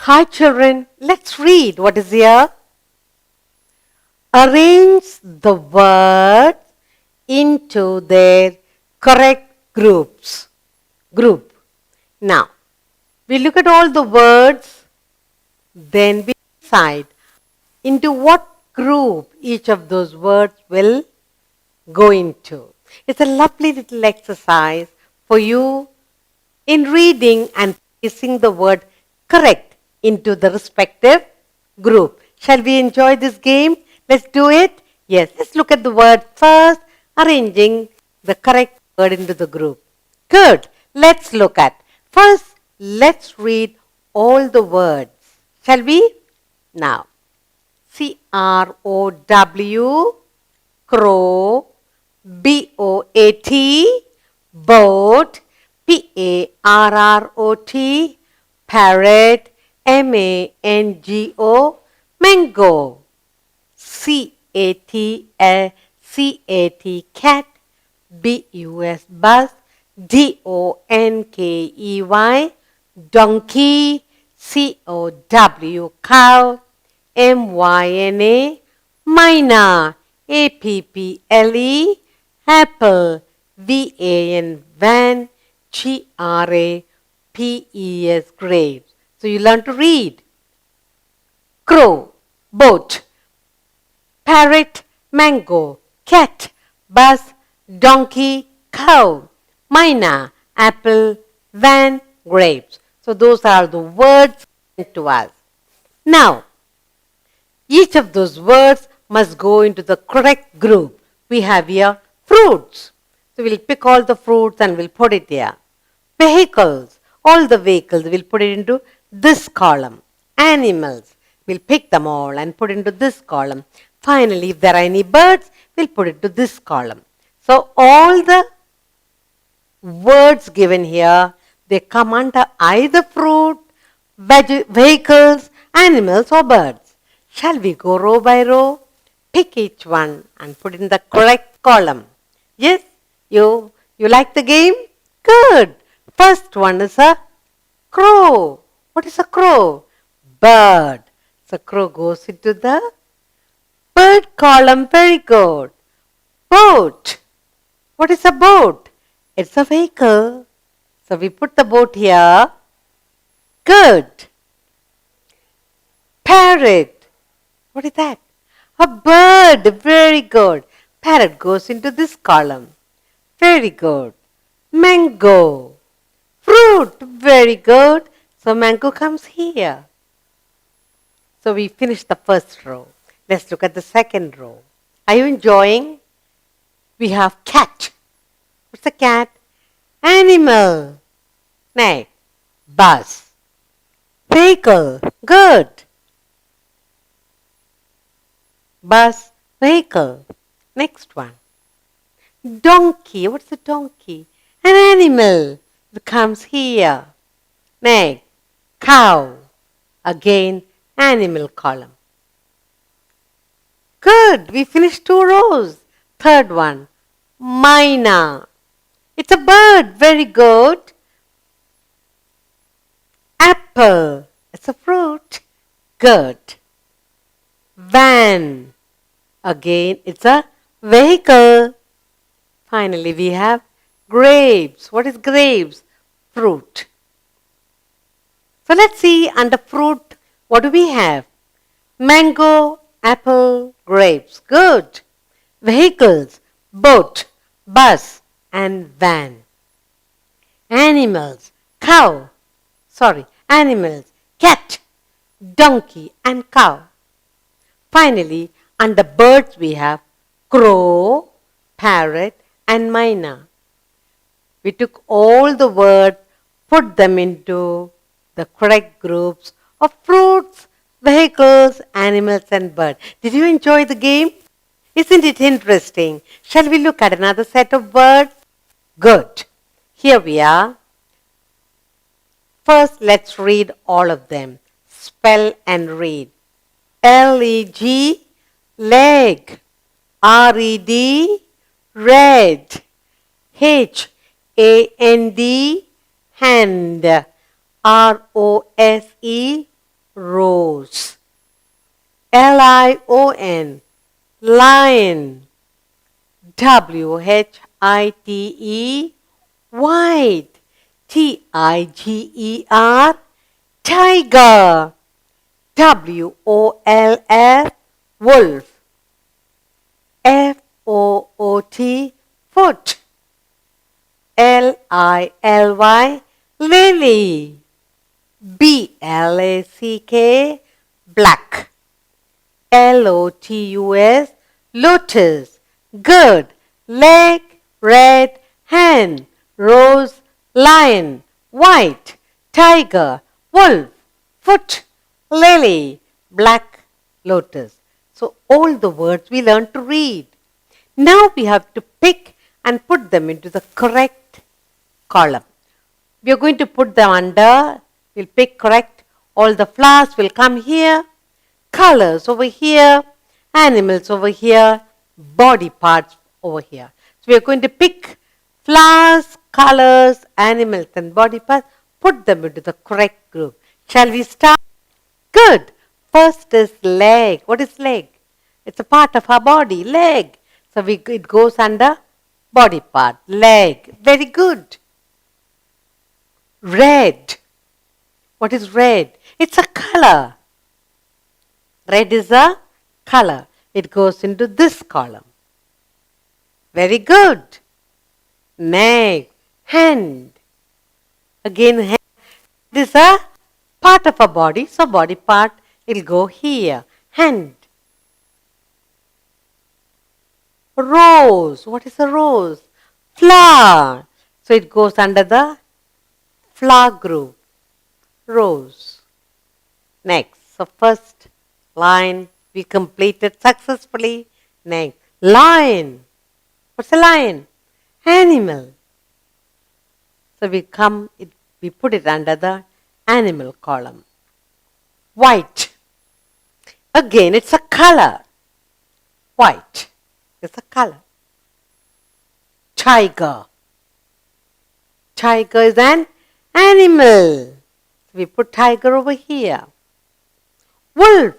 Hi children, let's read what is here. Arrange the words into their correct groups. Group. Now, we look at all the words, then we decide into what group each of those words will go into. It's a lovely little exercise for you in reading and placing the word correct into the respective group. Shall we enjoy this game? Let's do it. Yes, let's look at the word first, arranging the correct word into the group. Good. Let's look at. First, let's read all the words. Shall we? Now, CROW, crow, BOAT, boat, PARROT, parrot, MANGO, mango, CAT, cat, BUS, bus, DONKEY, donkey, COW, cow, MYNA, mina, APPLE, apple, VAN, van, GRAPES, grapes. So you learn to read. Crow, boat, parrot, mango, cat, bus, donkey, cow, mina, apple, van, grapes. So those are the words sent to us. Now, each of those words must go into the correct group. We have here fruits. So we'll pick all the fruits and we'll put it here. Vehicles, all the vehicles, we'll put it into this column. Animals, we'll pick them all and put into this column. Finally, if there are any birds, we'll put it to this column. So all the words given here, they come under either fruit, vehicles, animals or birds. Shall we go row by row? Pick each one and put in the correct column. Yes? You like the game? Good. First one is a crow. What is a crow? Bird. So crow goes into the bird column. Very good. Boat. What is a boat? It's a vehicle. So we put the boat here. Good. Parrot. What is that? A bird. Very good. Parrot goes into this column. Very good. Mango. Fruit. Very good. So mango comes here. So we finished the first row. Let's look at the second row. Are you enjoying? We have cat. What's a cat? Animal. Next. Bus. Vehicle. Good. Bus. Vehicle. Next one. Donkey. What's a donkey? An animal that comes here. Next. Cow. Again, animal column. Good. We finished 2 rows. Third one. Mina. It's a bird. Very good. Apple. It's a fruit. Good. Van. Again, it's a vehicle. Finally, we have grapes. What is grapes? Fruit. So let's see under fruit, what do we have? Mango, apple, grapes. Good. Vehicles, boat, bus, and van. Animals, animals, cat, donkey, and cow. Finally, under birds we have crow, parrot, and mina. We took all the words, put them into the correct groups of fruits, vehicles, animals, and birds. Did you enjoy the game? Isn't it interesting? Shall we look at another set of words? Good. Here we are. First, let's read all of them. Spell and read. Leg, leg. Red, red. Hand, hand. Rose, rose. Lion, lion. White, white. Tiger, tiger. Wolf, wolf. Foot, foot. Lily, lily. Black, black. Lotus, lotus. Good. Leg, red. Hen, rose. Lion, white. Tiger, wolf. Foot, lily. Black, lotus. So all the words we learned to read. Now we have to pick and put them into the correct column. We are going to put them under, we'll pick correct, all the flowers will come here, colors over here, animals over here, body parts over here. So we are going to pick flowers, colors, animals and body parts, put them into the correct group. Shall we start? Good. First is leg. What is leg? It's a part of our body, leg. So it goes under body part, leg. Very good. Red. What is red? It's a color. Red is a color. It goes into this column. Very good. Neck. Hand. Again, hand is a part of a body. So body part will go here. Hand. Rose. What is a rose? Flower. So it goes under the flower group. Rose. Next. So first line we completed successfully. Next. Lion. What's a lion? Animal. So we put it under the animal column. White. Again, it's a color. White. It's a color. Tiger. Tiger is an animal. So we put tiger over here. Wolf.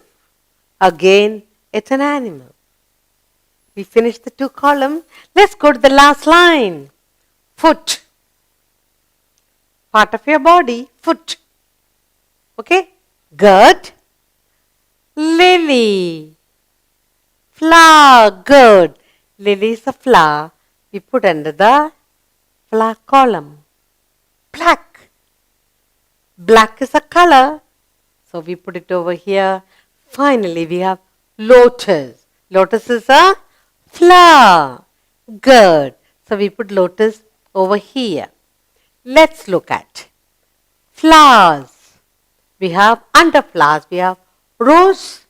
Again, it's an animal. We finished the two columns. Let's go to the last line. Foot. Part of your body. Foot. Okay? Good. Lily. Flower. Good. Lily is a flower. We put under the flower column. Black. Black is a color. So we put it over here. Finally, we have lotus. Lotus is a flower. Good. So we put lotus over here. Let's look at flowers. We have under flowers, we have rose,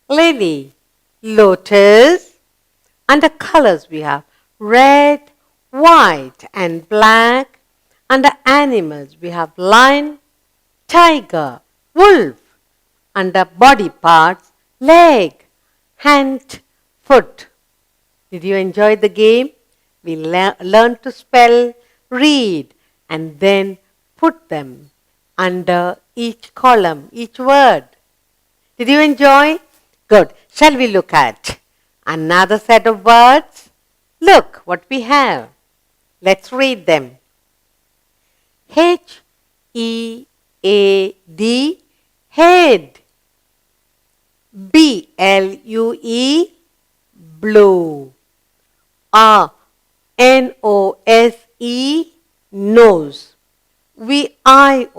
lily, lotus. Under colors, we have red, white and black. Under animals, we have lion, tiger, wolf. Under body parts, leg, hand, foot. Did you enjoy the game? We learned to spell, read, and then put them under each column, each word. Did you enjoy? Good. Shall we look at another set of words? Look what we have. Let's read them. Head, head. Blue, blue. Nose, nose. Violet,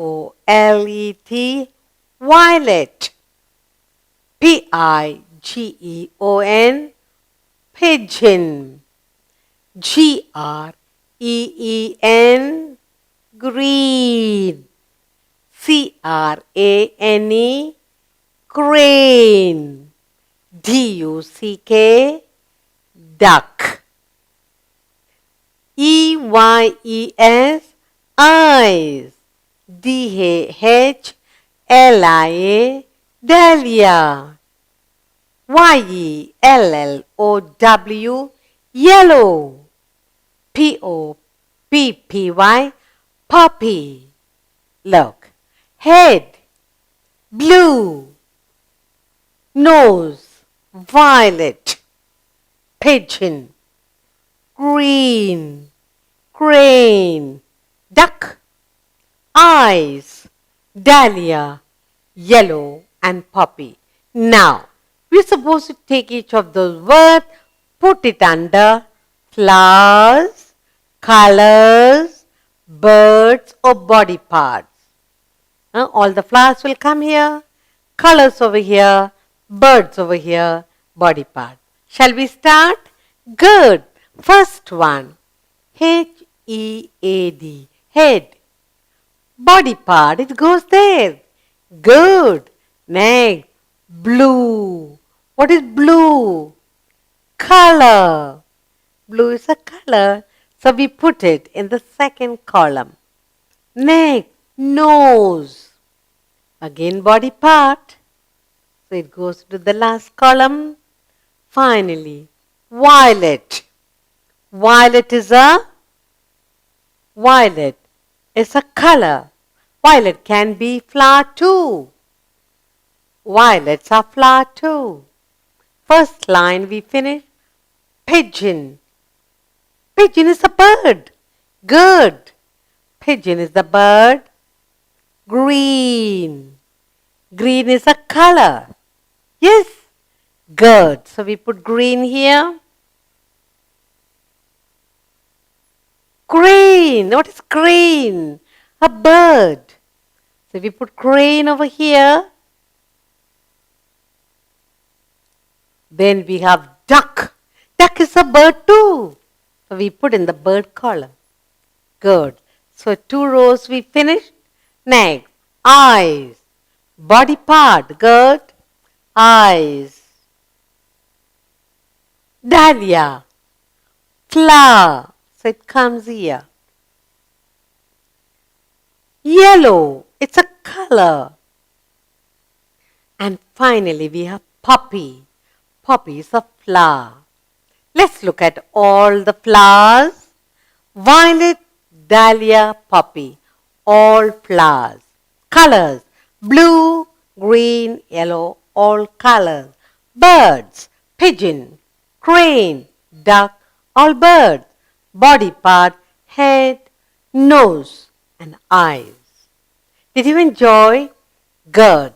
violet. Pigeon, pigeon. Green, green. Crane, crane. Duck, duck. Eyes, eyes. Dahlia, dahlia. Yellow, yellow. Poppy, poppy. Look, head, blue, nose, violet, pigeon, green, crane, duck, eyes, dahlia, yellow, and poppy. Now, we're supposed to take each of those words, put it under flowers, colors, birds, or body parts. All the flowers will come here, colors over here, birds over here, body part. Shall we start? Good. First one. H-E-A-D. Head. Body part, it goes there. Good. Next. Blue. What is blue? Color. Blue is a color. So we put it in the second column. Next. Nose. Again body part. So it goes to the last column. Finally, violet. Violet is a color. Violet can be flower too. Violets are flower too. First line we finish. Pigeon. Pigeon is a bird. Good. Pigeon is the bird. Green. Green is a color. Yes. Good. So we put green here. Crane. What is crane? A bird. So we put crane over here. Then we have duck. Duck is a bird too. So we put in the bird column. Good. So 2 rows we finished. Next, eyes. Body part. Good. Eyes. Dahlia. Flower. So it comes here. Yellow. It's a color. And finally we have poppy. Poppy is a flower. Let's look at all the flowers. Violet, dahlia, poppy. All flowers. Colors. Blue, green, yellow. All colors. Birds. Pigeon, crane, duck. All birds. Body part. Head, nose and eyes. Did you enjoy? Good.